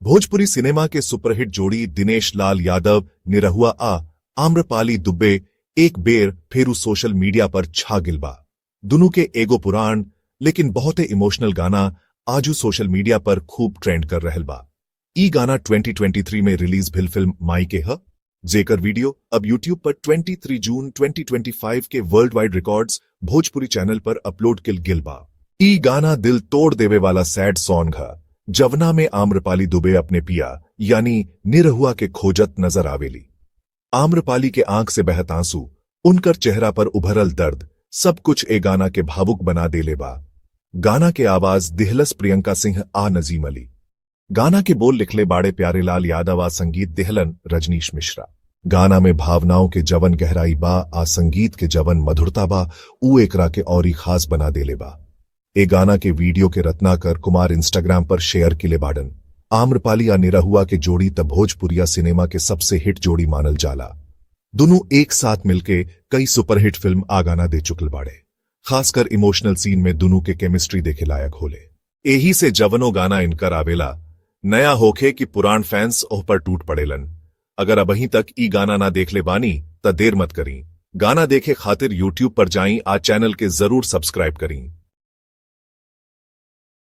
Bhojpuri cinema के superhit जोड़ी दिनेश लाल यादव निरहुआ आम्रपाली दुबे एक बेर फेरू सोशल मीडिया पर छा गिलबा। दुनू के एगो पुराण लेकिन बहुते इमोशनल गाना आजू सोशल मीडिया पर खूब ट्रेंड कर रहल बा। ई गाना 2023 में रिलीज भिल फिल्म माई के ह, जेकर वीडियो अब यूट्यूब पर 23 जून 2025 के world wide records Bhojpuri channel पर अपलोड किल गिल बा। ई गाना दिल तोड़ देवे वाला सैड सॉन्ग है, जवना में आम्रपाली दुबे अपने पिया यानी निरहुआ के खोजत नजर आवेली। आम्रपाली के आंख से बहत आंसू, उनकर चेहरा पर उभरल दर्द, सब कुछ ए गाना के भावुक बना देले बा। गाना के आवाज दिहलस प्रियंका सिंह नजीम अली। गाना के बोल लिखले बाड़े प्यारेलाल यादव संगीत दिहलन रजनीश मिश्रा। गाना में भावनाओं के जवन गहराई बा संगीत के जवन मधुरता बा ऊ एकरा के औरी खास बना देले बा। ए गाना के वीडियो के रत्नाकर कुमार इंस्टाग्राम पर शेयर किले बाडन। आम्रपाली या निरहुआ के जोड़ी तब भोजपुरिया सिनेमा के सबसे हिट जोड़ी मानल जाला। दोनों एक साथ मिलके कई सुपरहिट फिल्म गाना दे चुकल बाड़े। खासकर इमोशनल सीन में दोनों के केमिस्ट्री देखे लायक होले। एही से जवनो गाना इनकर आवेला नया होखे कि पुरान फैंस ओह पर टूट पड़ेलन। अगर अबहीं तक ई गाना ना देख ले बानी त देर मत करी। गाना देखे खातिर यूट्यूब पर जाई चैनल के जरूर सब्सक्राइब करी।